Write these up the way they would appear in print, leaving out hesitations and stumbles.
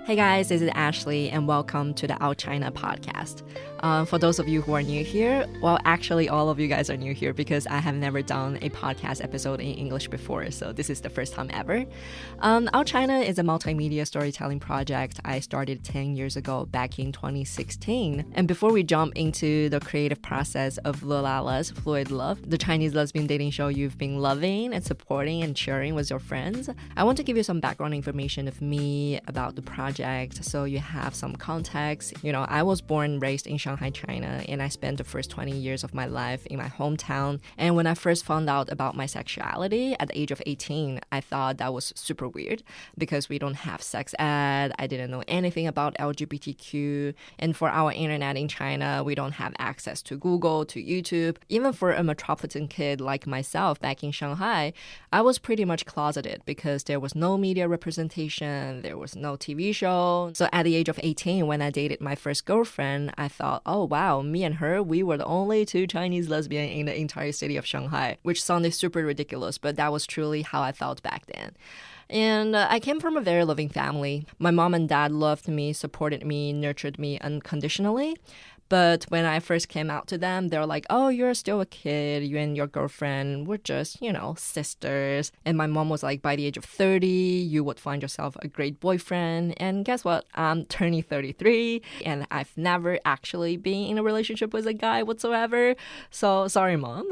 Hey guys, this is Ashley and welcome to the Out China podcast. For those of you who are new here, well, actually all of you guys are new here because I have never done a podcast episode in English before, so this is the first time ever. Out China is a multimedia storytelling project I started 10 years ago back in 2016. And before we jump into the creative process of LeLaLes, Fluid Love, the Chinese lesbian dating show you've been loving and supporting and sharing with your friends, I want to give you some background information of me about the project so you have some context. You know, I was born and raised in Shanghai, China, and I spent the first 20 years of my life in my hometown. And when I first found out about my sexuality at the age of 18, I thought that was super weird because we don't have sex ed. I didn't know anything about LGBTQ. And for our internet in China, we don't have access to Google, to YouTube. Even for a metropolitan kid like myself back in Shanghai, I was pretty much closeted because there was no media representation, there was no TV show. So at the age of 18, when I dated my first girlfriend, I thought, oh wow, me and her, we were the only two Chinese lesbians in the entire city of Shanghai, which sounded super ridiculous, but that was truly how I felt back then. And I came from a very loving family. My mom and dad loved me, supported me, nurtured me unconditionally. But when I first came out to them, they were like, oh, you're still a kid. You and your girlfriend were just, sisters. And my mom was like, by the age of 30, you would find yourself a great boyfriend. And guess what? I'm turning 33 and I've never actually been in a relationship with a guy whatsoever. So sorry, Mom.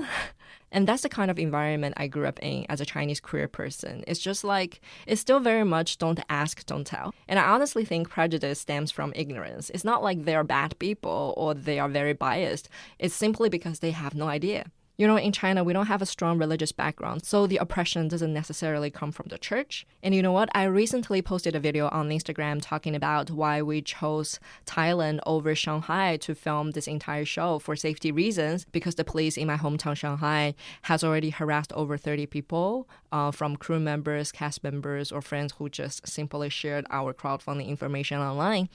And that's the kind of environment I grew up in as a Chinese queer person. It's just like, it's still very much don't ask, don't tell. And I honestly think prejudice stems from ignorance. It's not like they're bad people or they are very biased. It's simply because they have no idea. You know, in China, we don't have a strong religious background, so the oppression doesn't necessarily come from the church. And you know what? I recently posted a video on Instagram talking about why we chose Thailand over Shanghai to film this entire show for safety reasons, because the police in my hometown, Shanghai, has already harassed over 30 people, from crew members, cast members, or friends who just simply shared our crowdfunding information online.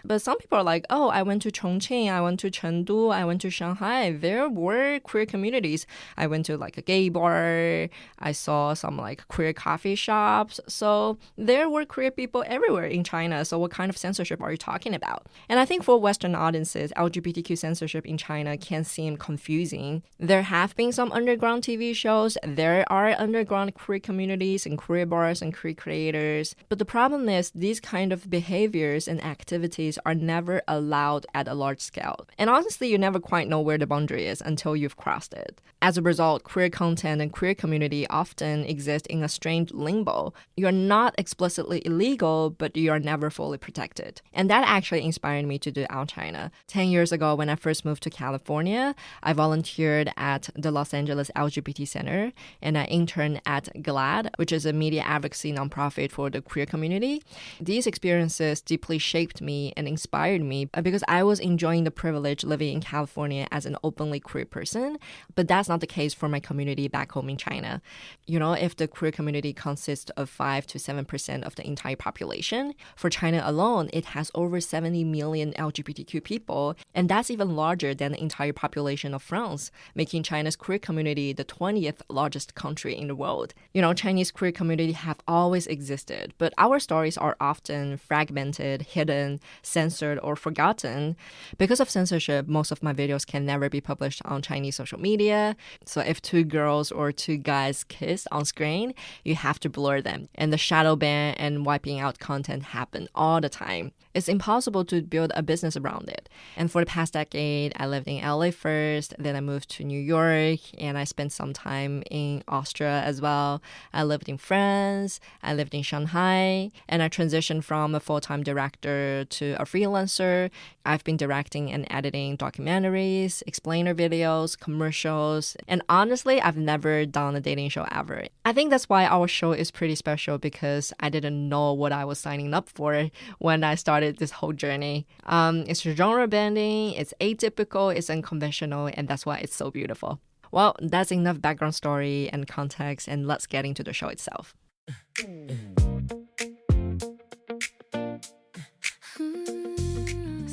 But some people are like, oh, I went to Chongqing, I went to Chengdu, I went to Shanghai. There were queer communities. I went to like a gay bar. I saw some like queer coffee shops. So there were queer people everywhere in China. So what kind of censorship are you talking about? And I think for Western audiences, LGBTQ censorship in China can seem confusing. There have been some underground TV shows. There are underground queer communities and queer bars and queer creators. But the problem is these kind of behaviors and activities are never allowed at a large scale. And honestly, you never quite know where the boundary is until you've crossed it. As a result, queer content and queer community often exist in a strange limbo. You're not explicitly illegal, but you are never fully protected. And that actually inspired me to do Out China. 10 years ago, when I first moved to California, I volunteered at the Los Angeles LGBT Center, and I interned at GLAAD, which is a media advocacy nonprofit for the queer community. These experiences deeply shaped me and inspired me because I was enjoying the privilege living in California as an openly queer person. But that's not the case for my community back home in China. You know, if the queer community consists of 5 to 7% of the entire population, for China alone, it has over 70 million LGBTQ people, and that's even larger than the entire population of France, making China's queer community the 20th largest country in the world. You know, Chinese queer community have always existed, but our stories are often fragmented, hidden, censored, or forgotten. Because of censorship, most of my videos can never be published on Chinese social media. So if two girls or two guys kiss on screen, you have to blur them. And the shadow ban and wiping out content happen all the time. It's impossible to build a business around it. And for the past decade, I lived in LA first, then I moved to New York, and I spent some time in Austria as well. I lived in France, I lived in Shanghai, and I transitioned from a full-time director to a freelancer. I've been directing and editing documentaries, explainer videos, commercials, and honestly, I've never done a dating show ever. I think that's why our show is pretty special because I didn't know what I was signing up for when I started this whole journey. It's genre bending, it's atypical, it's unconventional, and that's why it's so beautiful. Well, that's enough background story and context, and let's get into the show itself.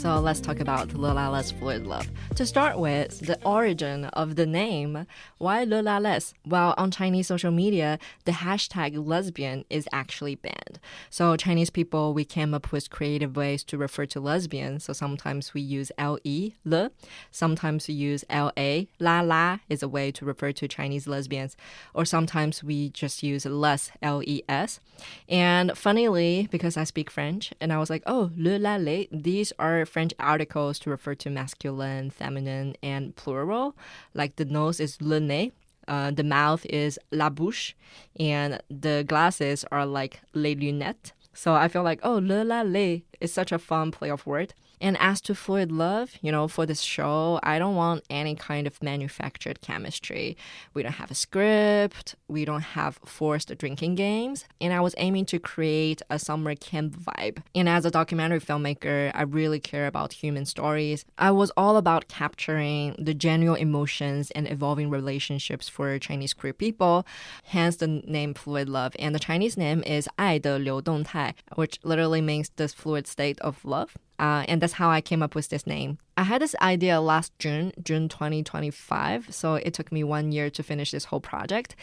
So let's talk about LeLaLes Fluid Love. To start with, the origin of the name. Why LeLaLes? Well, on Chinese social media, the hashtag lesbian is actually banned. So Chinese people, we came up with creative ways to refer to lesbians. So sometimes we use L-E, le. Sometimes we use L-A, la is a way to refer to Chinese lesbians. Or sometimes we just use les, L-E-S. And funnily, because I speak French, and I was like, oh, LeLaLes, these are French articles to refer to masculine, feminine, and plural. Like the nose is le nez, the mouth is la bouche, and the glasses are like les lunettes. So I feel like, oh, LeLaLes is such a fun play of word. And as to fluid love, for this show, I don't want any kind of manufactured chemistry. We don't have a script. We don't have forced drinking games. And I was aiming to create a summer camp vibe. And as a documentary filmmaker, I really care about human stories. I was all about capturing the genuine emotions and evolving relationships for Chinese queer people, hence the name Fluid Love. And the Chinese name is 爱的流动态, which literally means this fluid state of love. And that's how I came up with this name. I had this idea last June 2025, so it took me 1 year to finish this whole project.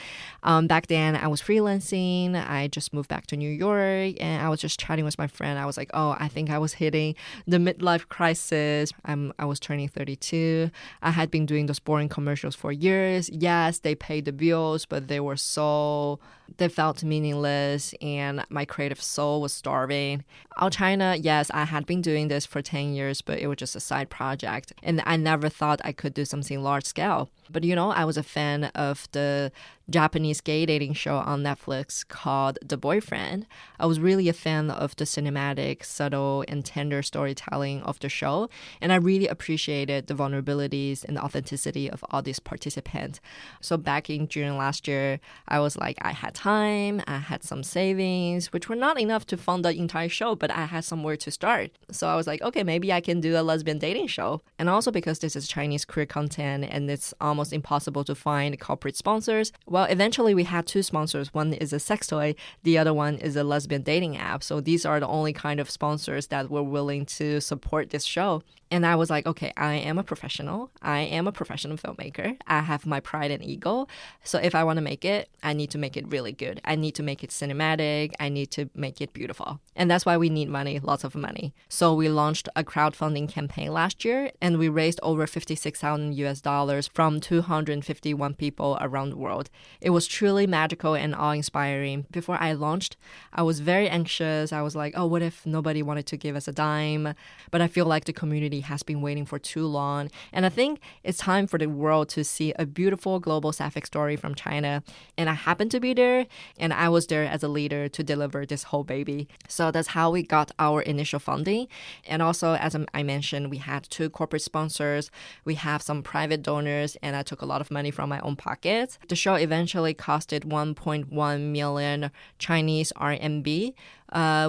Back then, I was freelancing. I just moved back to New York, and I was just chatting with my friend. I was like, oh, I think I was hitting the midlife crisis. I was turning 32. I had been doing those boring commercials for years. Yes, they paid the bills, but they felt meaningless, and my creative soul was starving. Out China, yes, I had been doing this for 10 years, but it was just a side project. And I never thought I could do something large scale. But I was a fan of the Japanese gay dating show on Netflix called The Boyfriend. I was really a fan of the cinematic, subtle, and tender storytelling of the show. And I really appreciated the vulnerabilities and the authenticity of all these participants. So back in June last year, I was like, I had time, I had some savings, which were not enough to fund the entire show, but I had somewhere to start. So I was like, okay, maybe I can do a lesbian dating show. And also because this is Chinese queer content and it's almost impossible to find corporate sponsors. Well, eventually we had two sponsors. One is a sex toy, the other one is a lesbian dating app. So these are the only kind of sponsors that were willing to support this show. And I was like, okay, I am a professional. I am a professional filmmaker. I have my pride and ego. So if I want to make it, I need to make it really good. I need to make it cinematic. I need to make it beautiful. And that's why we need money, lots of money. So we launched a crowdfunding campaign last year, and we raised over $56,000 from 251 people around the world. It was truly magical and awe-inspiring. Before I launched, I was very anxious. I was like, oh, what if nobody wanted to give us a dime? But I feel like the community has been waiting for too long. And I think it's time for the world to see a beautiful global sapphic story from China. And I happened to be there, and I was there as a leader to deliver this whole baby. So that's how we got our initial funding. And also, as I mentioned, we had two corporate sponsors. We have some private donors, and I took a lot of money from my own pocket. The show eventually costed 1.1 million Chinese RMB,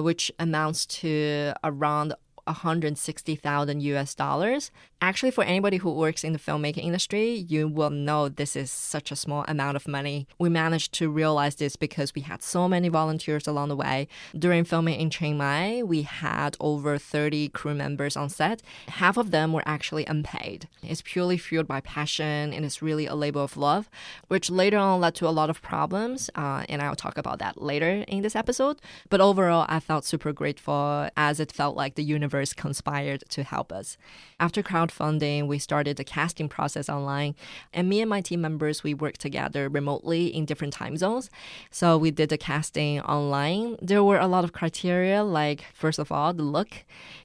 which amounts to around 160,000 US dollars. Actually, for anybody who works in the filmmaking industry, you will know this is such a small amount of money. We managed to realize this because we had so many volunteers along the way. During filming in Chiang Mai, we had over 30 crew members on set. Half of them were actually unpaid. It's purely fueled by passion, and it's really a labor of love, which later on led to a lot of problems, and I'll talk about that later in this episode. But overall, I felt super grateful, as it felt like the universe conspired to help us. After crowdfunding, we started the casting process online, and me and my team members, we worked together remotely in different time zones. So we did the casting online. There were a lot of criteria, like first of all, the look,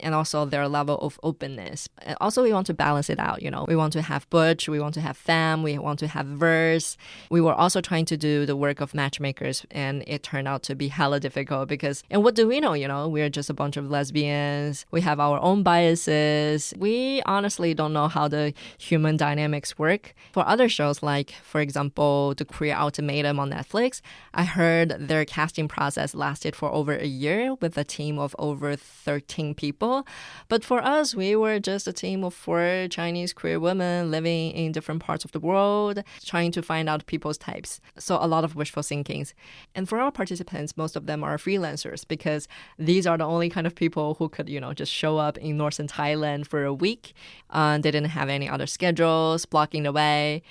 and also their level of openness. And also, we want to balance it out, We want to have butch, we want to have femme, we want to have verse. We were also trying to do the work of matchmakers, and it turned out to be hella difficult because, and what do we know, We're just a bunch of lesbians. We have our own biases. We honestly don't know how the human dynamics work. For other shows, like, for example, The Queer Ultimatum on Netflix, I heard their casting process lasted for over a year with a team of over 13 people. But for us, we were just a team of 4 Chinese queer women living in different parts of the world, trying to find out people's types. So a lot of wishful thinkings. And for our participants, most of them are freelancers because these are the only kind of people who could, just just show up in northern Thailand for a week. They didn't have any other schedules blocking the way.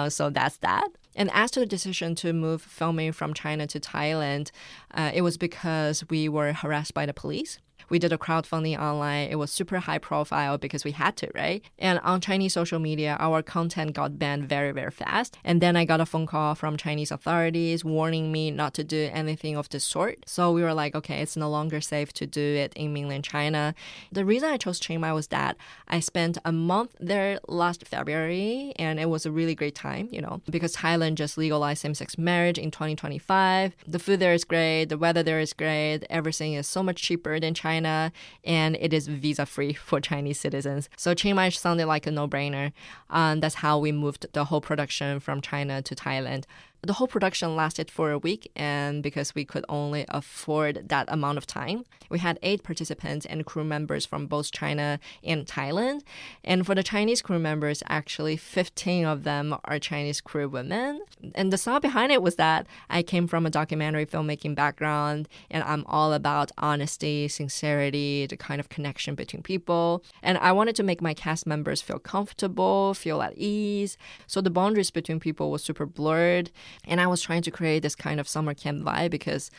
So that's that. And as to the decision to move filming from China to Thailand, it was because we were harassed by the police. We did a crowdfunding online. It was super high profile because we had to, right? And on Chinese social media, our content got banned very, very fast. And then I got a phone call from Chinese authorities warning me not to do anything of this sort. So we were like, okay, it's no longer safe to do it in mainland China. The reason I chose Chiang Mai was that I spent a month there last February, and it was a really great time, because Thailand just legalized same-sex marriage in 2025. The food there is great. The weather there is great. Everything is so much cheaper than China. And it is visa-free for Chinese citizens. So Chiang Mai sounded like a no-brainer. That's how we moved the whole production from China to Thailand. The whole production lasted for a week, and because we could only afford that amount of time, we had 8 participants and crew members from both China and Thailand. And for the Chinese crew members, actually 15 of them are Chinese crew women. And the thought behind it was that I came from a documentary filmmaking background, and I'm all about honesty, sincerity, the kind of connection between people. And I wanted to make my cast members feel comfortable, feel at ease. So the boundaries between people was super blurred. And I was trying to create this kind of summer camp vibe because,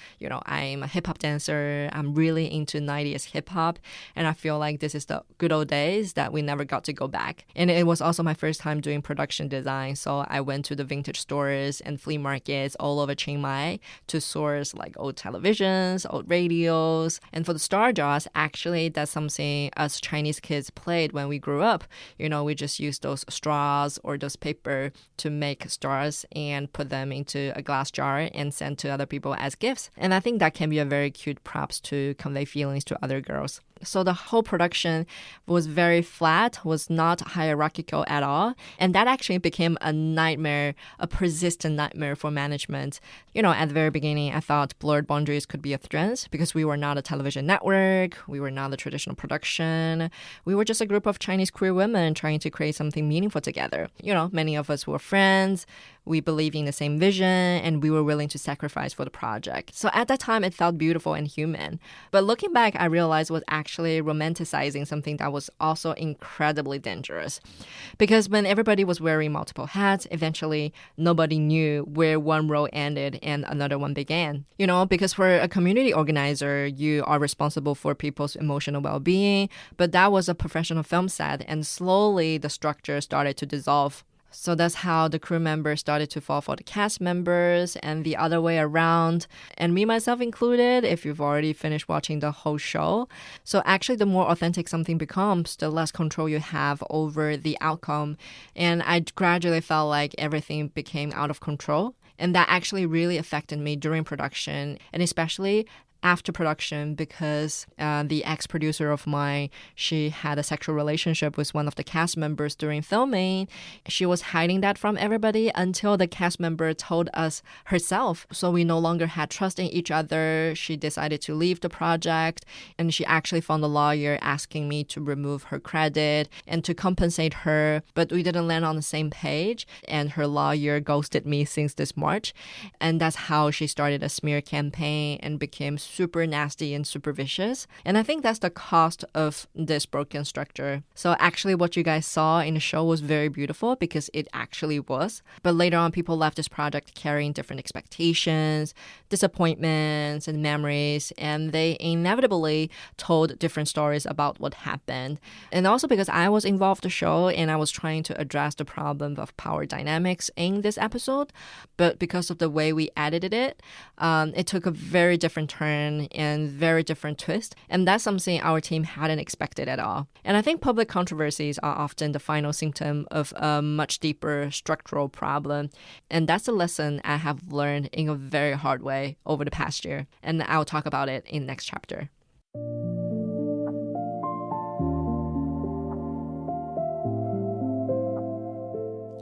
I'm a hip-hop dancer. I'm really into 90s hip-hop. And I feel like this is the good old days that we never got to go back. And it was also my first time doing production design. So I went to the vintage stores and flea markets all over Chiang Mai to source like old televisions, old radios. And for the star jars, actually, that's something us Chinese kids played when we grew up. We just used those straws or those paper to make stars and put them into a glass jar and send to other people as gifts. And I think that can be a very cute props to convey feelings to other girls. So the whole production was very flat, was not hierarchical at all. And that actually became a nightmare, a persistent nightmare for management. At the very beginning, I thought blurred boundaries could be a strength because we were not a television network. We were not a traditional production. We were just a group of Chinese queer women trying to create something meaningful together. Many of us were friends. We believed in the same vision, and we were willing to sacrifice for the project. So at that time, it felt beautiful and human. But looking back, I realized it was actually romanticizing something that was also incredibly dangerous. Because when everybody was wearing multiple hats, eventually nobody knew where one role ended and another one began. Because for a community organizer, you are responsible for people's emotional well-being, but that was a professional film set, and slowly the structure started to dissolve. So that's how the crew members started to fall for the cast members and the other way around, and me, myself included, if you've already finished watching the whole show. So actually, the more authentic something becomes, the less control you have over the outcome. And I gradually felt like everything became out of control. And that actually really affected me during production, and especially after production, because the ex-producer of mine, she had a sexual relationship with one of the cast members during filming. She was hiding that from everybody until the cast member told us herself. So we no longer had trust in each other. She decided to leave the project, and she actually found a lawyer asking me to remove her credit and to compensate her. But we didn't land on the same page, and her lawyer ghosted me since this March. And that's how she started a smear campaign and became super nasty and super vicious. And I think that's the cost of this broken structure. So actually what you guys saw in the show was very beautiful because it actually was. But later on, people left this project carrying different expectations, disappointments, and memories. And they inevitably told different stories about what happened. And also because I was involved in the show and I was trying to address the problem of power dynamics in this episode. But because of the way we edited it, it took a very different turn and very different twist. And that's something our team hadn't expected at all. And I think public controversies are often the final symptom of a much deeper structural problem. And that's a lesson I have learned in a very hard way over the past year. And I'll talk about it in next chapter.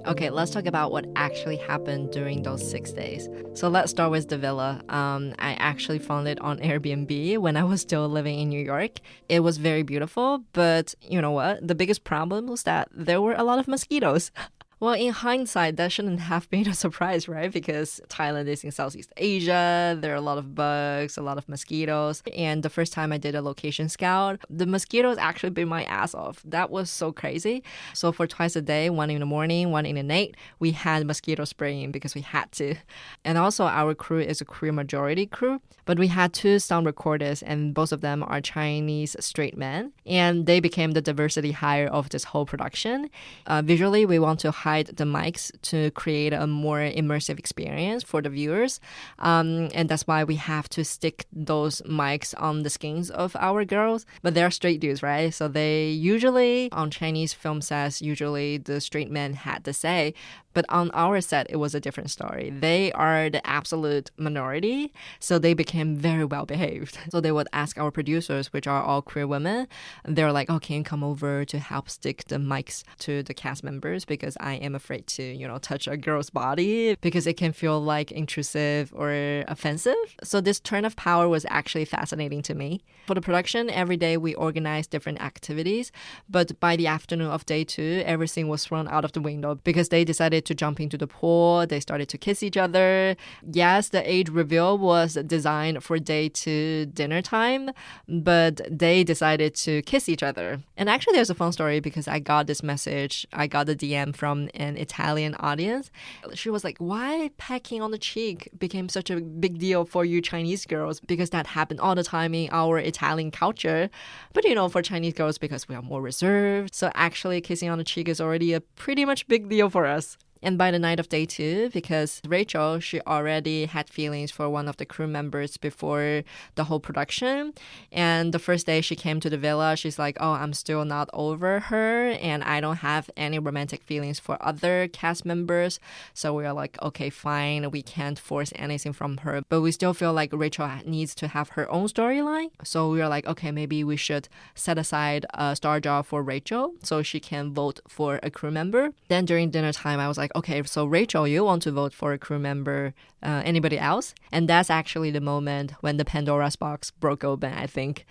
Okay, let's talk about what actually happened during those 6 days. So let's start with the villa. I actually found it on Airbnb when I was still living in New York. It was very beautiful, but you know what? The biggest problem was that there were a lot of mosquitoes. Well, in hindsight, that shouldn't have been a surprise, right? Because Thailand is in Southeast Asia. There are a lot of bugs, a lot of mosquitoes. And the first time I did a location scout, the mosquitoes actually bit my ass off. That was so crazy. So for twice a day, one in the morning, one in the night, we had mosquito spraying because we had to. And also our crew is a queer majority crew, but we had 2 sound recorders and both of them are Chinese straight men. And they became the diversity hire of this whole production. Visually, we want to hide the mics to create a more immersive experience for the viewers. And that's why we have to stick those mics on the skins of our girls. But they're straight dudes, right? So they usually, on Chinese film sets, usually the straight men had the say. But on our set, it was a different story. They are the absolute minority, so they became very well behaved. So they would ask our producers, which are all queer women, they're like, oh, can you come over to help stick the mics to the cast members because I am afraid to, touch a girl's body because it can feel like intrusive or offensive. So this turn of power was actually fascinating to me. For the production, every day we organized different activities, but by the afternoon of day 2, everything was thrown out of the window because they decided to jump into the pool. They started to kiss each other. Yes, the age reveal was designed for day 2 dinner time, but they decided to kiss each other. And actually, there's a fun story because I got this message. I got the DM from an Italian audience. She was like, why pecking on the cheek became such a big deal for you Chinese girls? Because that happened all the time in our Italian culture. But, for Chinese girls, because we are more reserved. So actually, kissing on the cheek is already a pretty much big deal for us. And by the night of day 2, because Rachel, she already had feelings for one of the crew members before the whole production. And the first day she came to the villa, she's like, oh, I'm still not over her. And I don't have any romantic feelings for other cast members. So we are like, okay, fine. We can't force anything from her. But we still feel like Rachel needs to have her own storyline. So we are like, okay, maybe we should set aside a star job for Rachel so she can vote for a crew member. Then during dinner time, I was like, okay, so Rachel, you want to vote for a crew member, anybody else? And that's actually the moment when the Pandora's box broke open, I think.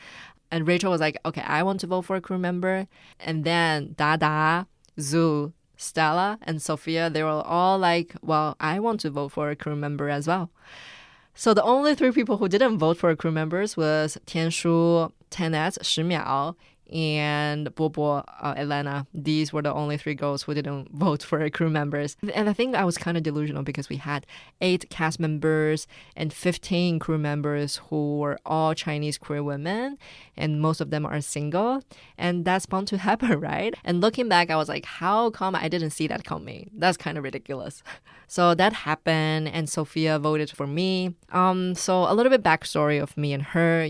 And Rachel was like, okay, I want to vote for a crew member. And then Dada, Zhu, Stella, and Sophia, they were all like, well, I want to vote for a crew member as well. So the only 3 people who didn't vote for crew members was Tianshu, Tenet, 10秒, and Bobo, Elena. These were the only 3 girls who didn't vote for crew members. And I think I was kind of delusional because we had 8 cast members and 15 crew members who were all Chinese queer women, and most of them are single. And that's bound to happen, right? And looking back, I was like, how come I didn't see that coming? That's kind of ridiculous. So that happened, and Sophia voted for me. So a little bit backstory of me and her,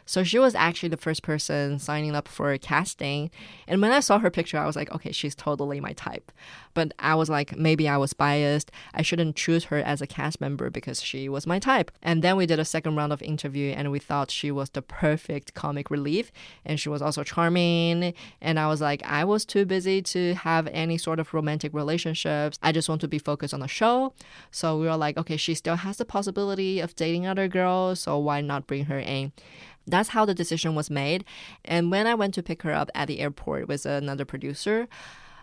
So she was actually the first person signing up for casting. And when I saw her picture, I was like, okay, she's totally my type. But I was like, maybe I was biased. I shouldn't choose her as a cast member because she was my type. And then we did a second round of interview, and we thought she was the perfect comic relief. And she was also charming. And I was like, I was too busy to have any sort of romantic relationships. I just want to be focused on the show. So we were like, okay, she still has the possibility of dating other girls, so why not bring her in? That's how the decision was made. And when I went to pick her up at the airport with another producer,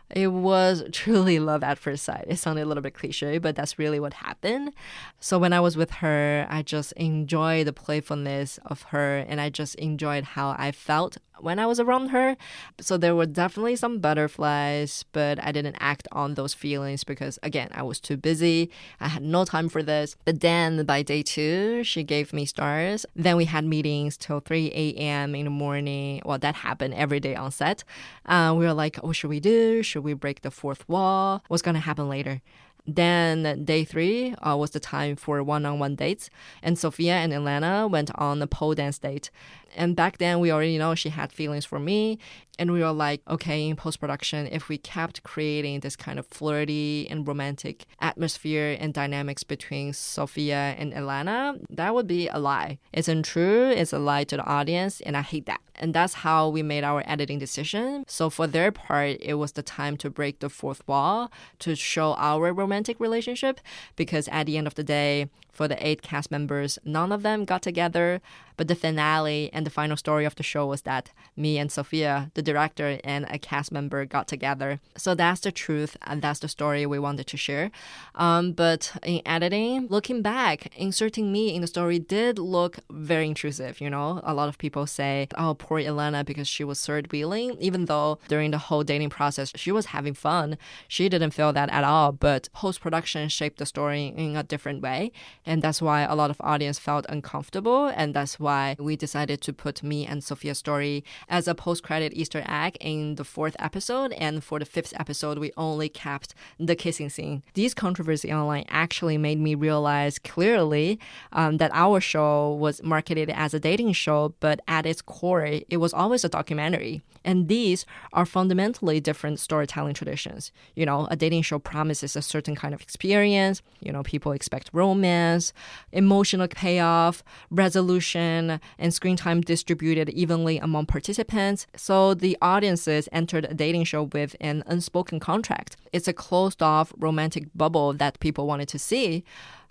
it was truly love at first sight. It sounded a little bit cliche, but that's really what happened. So when I was with her, I just enjoyed the playfulness of her, and I just enjoyed how I felt when I was around her. So there were definitely some butterflies, but I didn't act on those feelings because, again, I was too busy. I had no time for this. But then by day 2, she gave me stars. Then we had meetings till 3 a.m. in the morning. Well, that happened every day on set. We were like, what should we do? Should we break the 4th wall? What's going to happen later? Then day 3 was the time for one-on-one dates. And Sophia and Elena went on a pole dance date. And back then, we already know she had feelings for me. And we were like, okay, in post-production, if we kept creating this kind of flirty and romantic atmosphere and dynamics between Sophia and Elena, that would be a lie. It's untrue. It's a lie to the audience. And I hate that. And that's how we made our editing decision. So for their part, it was the time to break the fourth wall, to show our romantic relationship, because at the end of the day, for the 8 cast members, none of them got together. But the finale and the final story of the show was that me and Sophia, the director, and a cast member got together. So that's the truth, and that's the story we wanted to share. But in editing, looking back, inserting me in the story did look very intrusive, you know? A lot of people say, oh, poor Elena, because she was third wheeling, even though during the whole dating process, she was having fun. She didn't feel that at all, but post-production shaped the story in a different way. And that's why a lot of audience felt uncomfortable. And that's why we decided to put me and Sophia's story as a post-credit Easter egg in the 4th episode. And for the 5th episode, we only kept the kissing scene. These controversy online actually made me realize clearly that our show was marketed as a dating show, but at its core, it was always a documentary. And these are fundamentally different storytelling traditions. You know, a dating show promises a certain kind of experience. You know, people expect romance, emotional payoff, resolution, and screen time distributed evenly among participants. So the audiences entered a dating show with an unspoken contract. It's a closed-off romantic bubble that people wanted to see.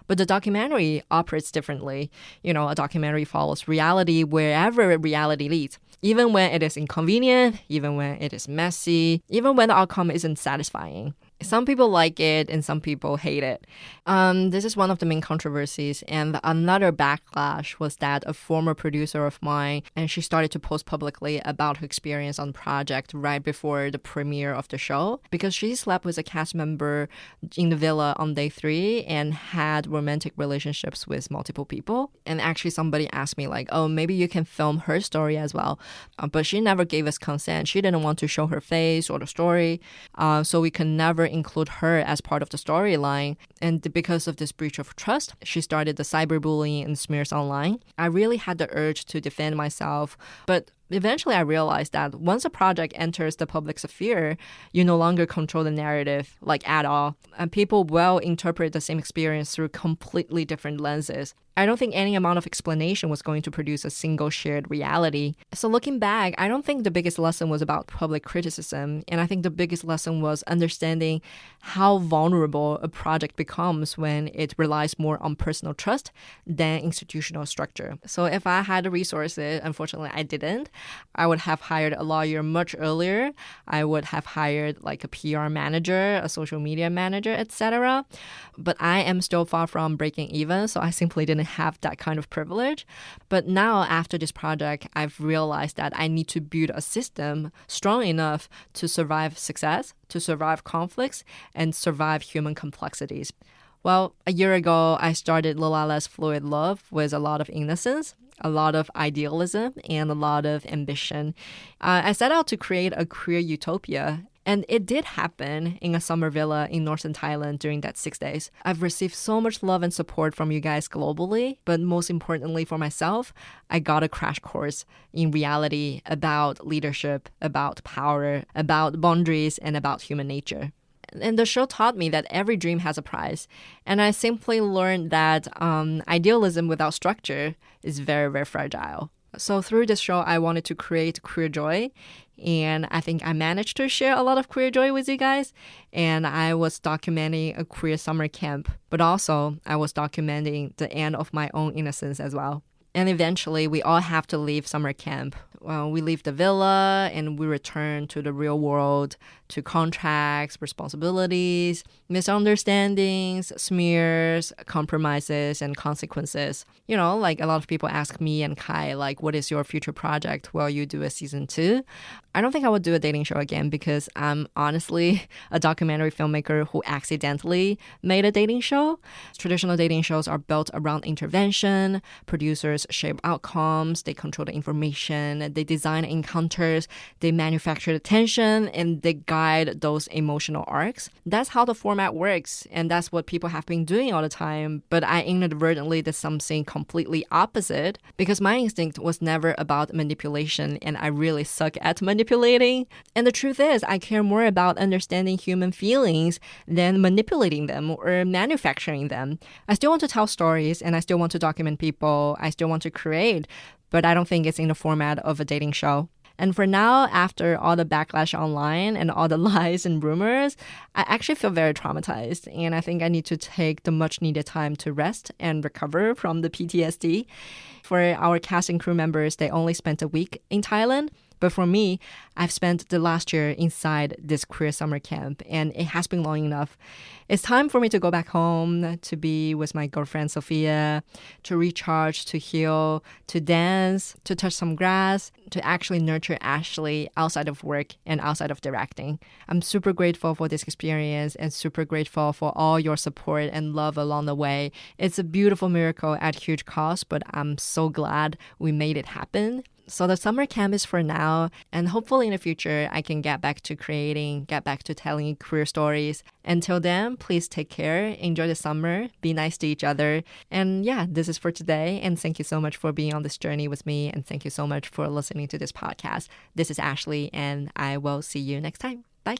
But the documentary operates differently. You know, a documentary follows reality wherever reality leads, even when it is inconvenient, even when it is messy, even when the outcome isn't satisfying. Some people like it and some people hate it. This is one of the main controversies. And another backlash was that a former producer of mine, and she started to post publicly about her experience on the project right before the premiere of the show, because she slept with a cast member in the villa on day 3 and had romantic relationships with multiple people. And actually somebody asked me like, oh, maybe you can film her story as well. But she never gave us consent. She didn't want to show her face or the story. So we could never include her as part of the storyline. And because of this breach of trust, she started the cyberbullying and smears online. I really had the urge to defend myself, but eventually I realized that once a project enters the public sphere, you no longer control the narrative, like at all. And people will interpret the same experience through completely different lenses. I don't think any amount of explanation was going to produce a single shared reality. So looking back, I don't think the biggest lesson was about public criticism. And I think the biggest lesson was understanding how vulnerable a project becomes when it relies more on personal trust than institutional structure. So if I had the resources, unfortunately I didn't, I would have hired a lawyer much earlier. I would have hired like a PR manager, a social media manager, etc. But I am still far from breaking even, so I simply didn't have that kind of privilege. But now after this project, I've realized that I need to build a system strong enough to survive success, to survive conflicts, and survive human complexities. Well, a year ago, I started LeLaLes Fluid Love with a lot of innocence, a lot of idealism, and a lot of ambition. I set out to create a queer utopia. And it did happen in a summer villa in northern Thailand during that 6 days. I've received so much love and support from you guys globally, but most importantly for myself, I got a crash course in reality about leadership, about power, about boundaries, and about human nature. And the show taught me that every dream has a price. And I simply learned that idealism without structure is very, very fragile. So through this show, I wanted to create queer joy. And I think I managed to share a lot of queer joy with you guys. And I was documenting a queer summer camp, but also I was documenting the end of my own innocence as well. And eventually we all have to leave summer camp. We leave the villa and we return to the real world, to contracts, responsibilities, misunderstandings, smears, compromises, and consequences. You know, like a lot of people ask me and Kai, like, what is your future project? Will you do a season 2? I don't think I would do a dating show again because I'm honestly a documentary filmmaker who accidentally made a dating show. Traditional dating shows are built around intervention. Producers shape outcomes. They control the information. They design encounters. They manufacture the tension, and they guide those emotional arcs. That's how the format works, and that's what people have been doing all the time. But I inadvertently did something completely opposite because my instinct was never about manipulation, and I really suck at manipulating. And the truth is, I care more about understanding human feelings than manipulating them or manufacturing them. I still want to tell stories, and I still want to document people. I still want to create. but I don't think it's in the format of a dating show. And for now, after all the backlash online and all the lies and rumors, I actually feel very traumatized. And I think I need to take the much needed time to rest and recover from the PTSD. For our cast and crew members, they only spent a week in Thailand. But for me, I've spent the last year inside this queer summer camp, and it has been long enough. It's time for me to go back home, to be with my girlfriend Sophia, to recharge, to heal, to dance, to touch some grass, to actually nurture Ashley outside of work and outside of directing. I'm super grateful for this experience and super grateful for all your support and love along the way. It's a beautiful miracle at huge cost, but I'm so glad we made it happen. So the summer camp is for now, and hopefully in the future I can get back to creating, get back to telling queer stories. Until then, please take care, enjoy the summer, be nice to each other. And yeah, this is for today, and thank you so much for being on this journey with me, and thank you so much for listening to this podcast. This is Ashley, and I will see you next time. Bye.